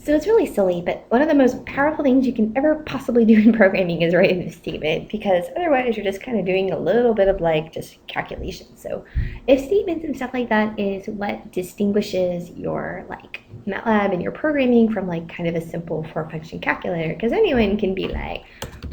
So it's really silly, but one of the most powerful things you can ever possibly do in programming is write a if statement, because otherwise you're just kind of doing a little bit of like just calculation. So if statements and stuff like that is what distinguishes your like MATLAB and your programming from like kind of a simple four function calculator, because anyone can be like,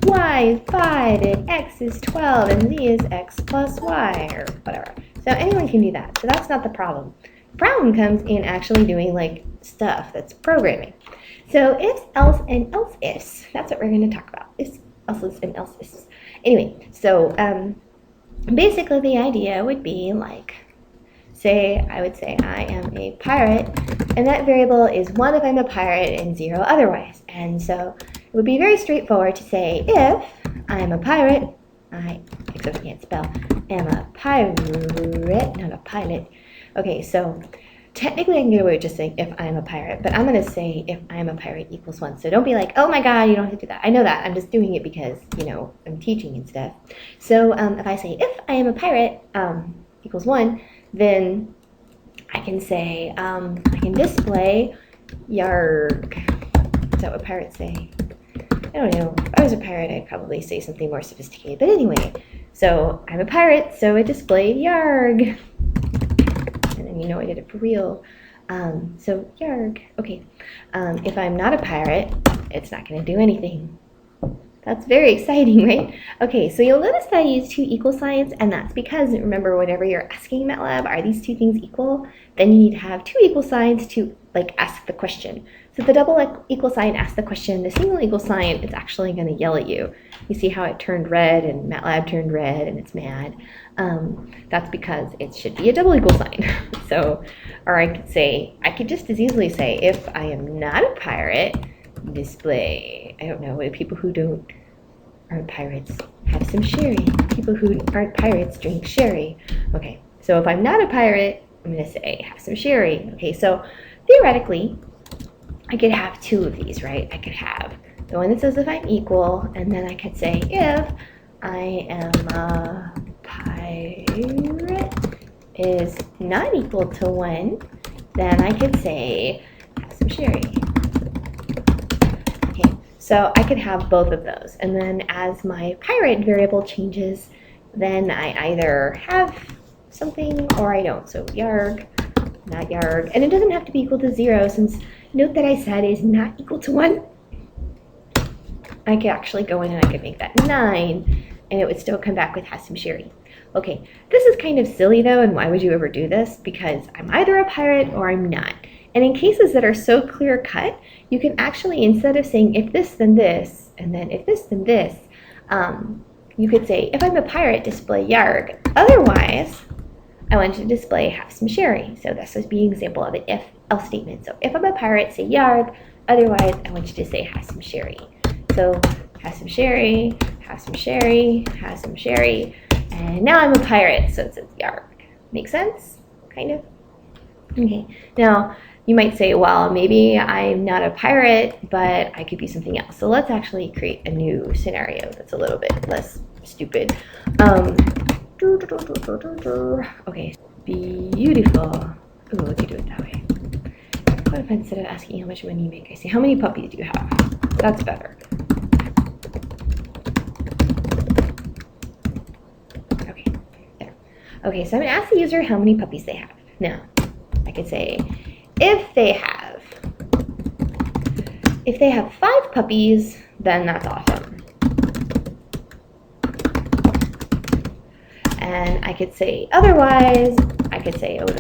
y is 5 and x is 12 and z is x plus y or whatever. So anyone can do that. So that's not the problem. The problem comes in actually doing like stuff that's programming. So ifs, else, and else ifs. That's what we're going to talk about. Ifs, else's, and else ifs. Anyway, so basically the idea would be like, say I would say I am a pirate, and that variable is 1 if I'm a pirate and 0 otherwise. And so it would be very straightforward to say if I am a pirate, except I can't spell, am a pirate, not a pilot. Okay, so technically I can get away with just saying if I'm a pirate, but I'm going to say if I'm a pirate equals 1. So don't be like, oh my god, you don't have to do that. I know that. I'm just doing it because, you know, I'm teaching and stuff. So if I say if I am a pirate equals 1, then I can say, I can display yarg. Is that what pirates say? I don't know. If I was a pirate, I'd probably say something more sophisticated. But anyway, so I'm a pirate, so I displayed yarg. And then you know I did it for real. So yarg. Okay. If I'm not a pirate, it's not going to do anything. That's very exciting, right? Okay, so you'll notice that I use two equal signs, and that's because, remember, whenever you're asking MATLAB, are these two things equal? Then you need to have two equal signs to, like, ask the question. So the double equal sign asks the question, the single equal sign is actually going to yell at you. You see how it turned red, and MATLAB turned red, and it's mad. That's because it should be a double equal sign. So, or I could just as easily say, if I am not a pirate, display, I don't know, people who aren't pirates have some sherry. People who aren't pirates drink sherry. Okay, so if I'm not a pirate, I'm going to say have some sherry. Okay, so theoretically, I could have two of these, right? I could have the one that says if I'm equal, and then I could say if I am a pirate is not equal to 1, then I could say have some sherry. So I could have both of those, and then as my pirate variable changes, then I either have something or I don't. So yarg, not yarg, and it doesn't have to be equal to 0, since note that I said is not equal to 1. I could actually go in and I could make that 9, and it would still come back with has some sherry. Okay, this is kind of silly though, and why would you ever do this? Because I'm either a pirate or I'm not. And in cases that are so clear cut, you can actually, instead of saying if this then this, and then if this then this, you could say if I'm a pirate, display yarg. Otherwise, I want you to display have some sherry. So this would be an example of an if else statement. So if I'm a pirate, say yarg. Otherwise, I want you to say have some sherry. So have some sherry, have some sherry, have some sherry, and now I'm a pirate, so it says yarg. Make sense? Kind of? Okay. Now, you might say, well, maybe I'm not a pirate, but I could be something else. So let's actually create a new scenario that's a little bit less stupid. Okay, beautiful. Ooh, let's do it that way. What if instead of asking how much money you make, I say, how many puppies do you have? That's better. Okay, there. Okay, so I'm going to ask the user how many puppies they have. Now, I could say, if they have 5 puppies, then that's awesome. And I could say otherwise, I could say oh no,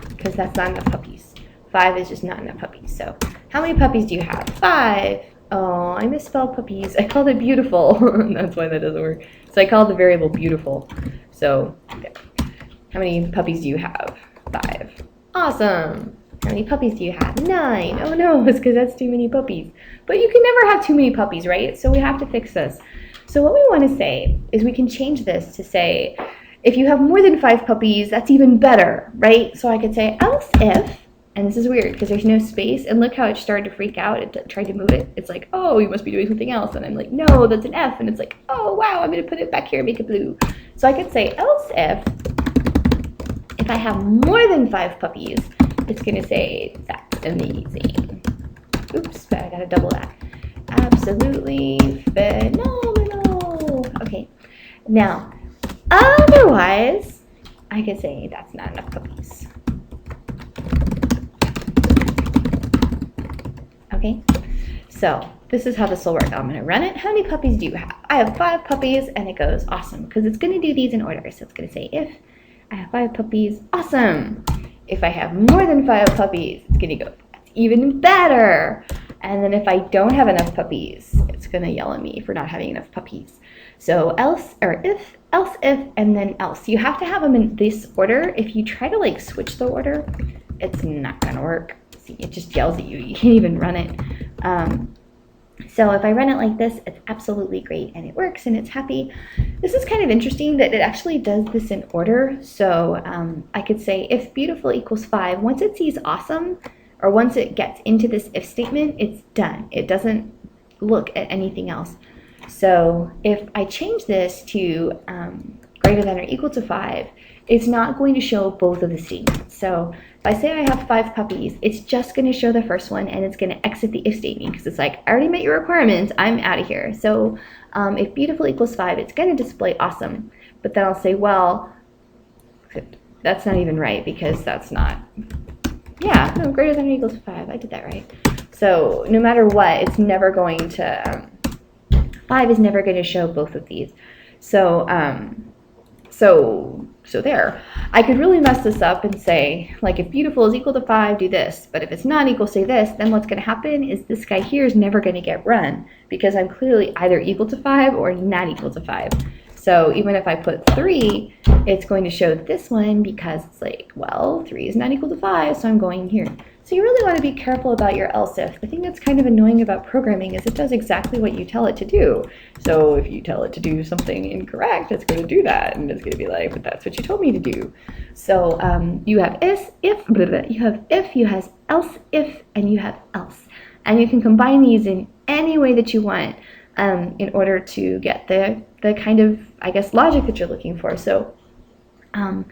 because that's not enough puppies. 5 is just not enough puppies. So how many puppies do you have? 5. Oh, I misspelled puppies. I called it beautiful. That's why that doesn't work. So I called the variable beautiful. So there. How many puppies do you have? 5. Awesome. How many puppies do you have? 9. Oh no, it's because that's too many puppies. But you can never have too many puppies, right? So we have to fix this. So what we want to say is we can change this to say, if you have more than 5 puppies, that's even better, right? So I could say else if, and this is weird because there's no space, and look how it started to freak out. It tried to move it. It's like, oh, you must be doing something else. And I'm like, no, that's an F. And it's like, oh, wow, I'm going to put it back here and make it blue. So I could say else if I have more than 5 puppies, it's going to say that. amazing. Oops, but I gotta double that. Absolutely phenomenal. Okay, now, otherwise, I could say that's not enough puppies. Okay, so this is how this will work. I'm gonna run it. How many puppies do you have? I have 5 puppies, and it goes awesome, because it's gonna do these in order. So it's gonna say if I have 5 puppies, awesome. If I have more than 5 puppies, it's gonna go, that's even better. And then if I don't have enough puppies, it's gonna yell at me for not having enough puppies. So else, or if, else if, and then else. You have to have them in this order. If you try to like switch the order, it's not gonna work. See, it just yells at you. You can't even run it. So if I run it like this, it's absolutely great and it works and it's happy. This is kind of interesting that it actually does this in order. So I could say if beautiful equals 5, once it sees awesome, or once it gets into this if statement, it's done. It doesn't look at anything else. So if I change this to greater than or equal to 5, it's not going to show both of the statements. So if I say I have 5 puppies, it's just going to show the first one and it's going to exit the if statement because it's like, I already met your requirements, I'm out of here. So if beautiful equals 5, it's going to display awesome. But then I'll say, well, that's not even right because that's not, yeah, no, greater than or equals to 5, I did that right. So no matter what, it's never going to, 5 is never going to show both of these. So, so there. I could really mess this up and say, like, if beautiful is equal to 5, do this. But if it's not equal, say this. Then what's going to happen is this guy here is never going to get run because I'm clearly either equal to 5 or not equal to 5. So even if I put 3, it's going to show this one because it's like, well, 3 is not equal to 5, so I'm going here. So you really want to be careful about your else if. The thing that's kind of annoying about programming is it does exactly what you tell it to do. So if you tell it to do something incorrect, it's going to do that, and it's going to be like, but that's what you told me to do. So you have you have else if, and you have else. And you can combine these in any way that you want in order to get the kind of, I guess, logic that you're looking for. So now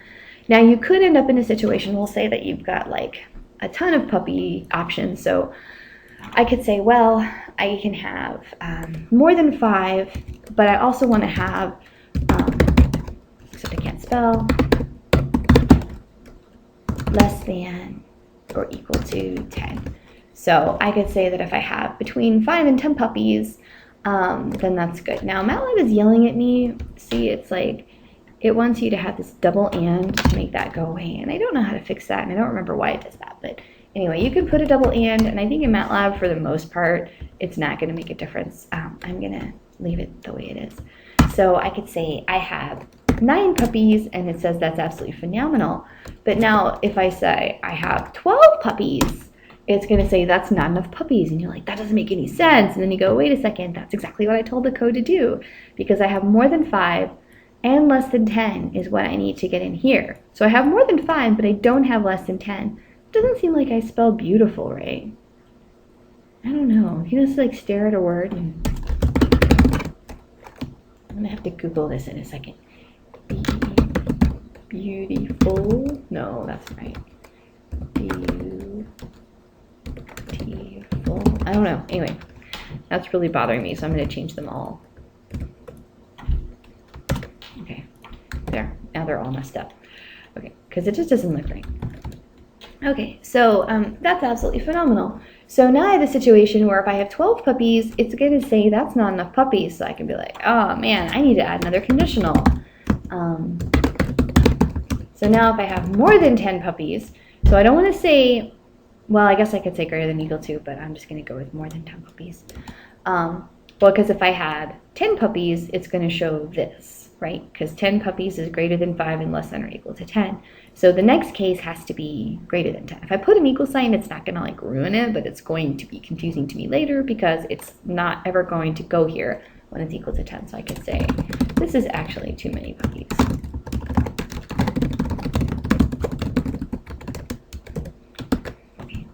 you could end up in a situation, we'll say that you've got like a ton of puppy options. So I could say, well, I can have more than 5, but I also want to have, except I can't spell, less than or equal to 10. So I could say that if I have between 5 and 10 puppies, then that's good. Now MATLAB is yelling at me. See, it's like, it wants you to have this double and to make that go away. And I don't know how to fix that, and I don't remember why it does that. But anyway, you can put a double and I think in MATLAB, for the most part, it's not going to make a difference. I'm going to leave it the way it is. So I could say I have 9 puppies, and it says that's absolutely phenomenal. But now if I say I have 12 puppies, it's going to say that's not enough puppies. And you're like, that doesn't make any sense. And then you go, wait a second, that's exactly what I told the code to do. Because I have more than 5 and less than 10 is what I need to get in here. So I have more than 5, but I don't have less than 10. It doesn't seem like I spelled beautiful right. I don't know. You just like stare at a word and I'm going to have to Google this in a second. Beautiful. No, that's right. Beautiful. I don't know. Anyway, that's really bothering me, so I'm going to change them all. Okay, there. Now they're all messed up. Okay, because it just doesn't look right. Okay, so that's absolutely phenomenal. So now I have a situation where if I have 12 puppies, it's going to say that's not enough puppies. So I can be like, oh man, I need to add another conditional. So now if I have more than 10 puppies, so I don't want to say, well, I guess I could say greater than or equal to, but I'm just going to go with more than 10 puppies. Well, because if I had 10 puppies, it's going to show this, right? Because 10 puppies is greater than 5 and less than or equal to 10. So the next case has to be greater than 10. If I put an equal sign, it's not going to like ruin it, but it's going to be confusing to me later because it's not ever going to go here when it's equal to 10. So I could say, this is actually too many puppies. Okay.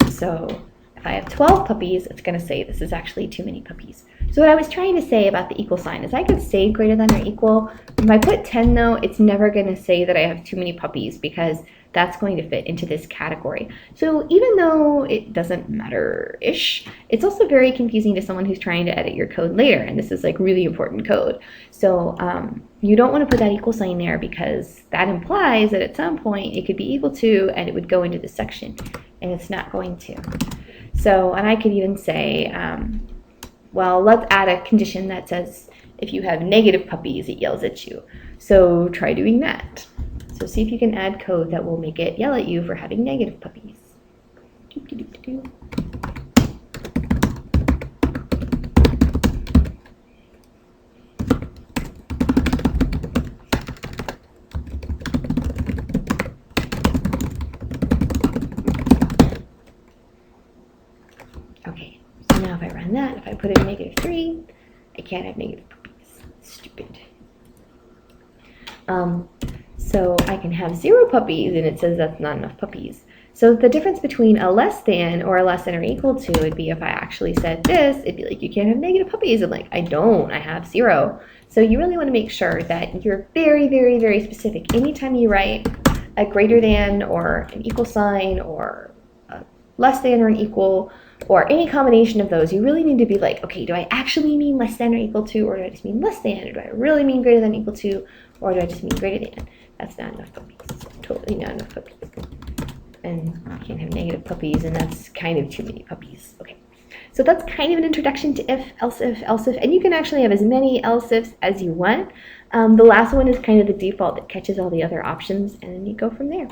So if I have 12 puppies, it's going to say this is actually too many puppies. So what I was trying to say about the equal sign is I could say greater than or equal. If I put 10 though, it's never going to say that I have too many puppies because that's going to fit into this category. So even though it doesn't matter-ish, it's also very confusing to someone who's trying to edit your code later, and this is like really important code. So you don't want to put that equal sign there because that implies that at some point it could be equal to, and it would go into this section, and it's not going to. So, and I could even say, well, let's add a condition that says if you have negative puppies, it yells at you. So try doing that. So see if you can add code that will make it yell at you for having negative puppies. Okay, so now if I run that, if I put in -3, I can't have negative puppies. Stupid. So I can have 0 puppies, and it says that's not enough puppies. So the difference between a less than or a less than or equal to would be if I actually said this, it'd be like, you can't have negative puppies. I'm like, I don't, I have 0. So you really want to make sure that you're very, very, very specific. Anytime you write a greater than or an equal sign or a less than or an equal or any combination of those, you really need to be like, okay, do I actually mean less than or equal to, or do I just mean less than, or do I really mean greater than or equal to, or do I just mean greater than? That's not enough puppies. Totally not enough puppies. And you can't have negative puppies, and that's kind of too many puppies. Okay, so that's kind of an introduction to if, else if, and you can actually have as many else ifs as you want. The last one is kind of the default that catches all the other options, and then you go from there.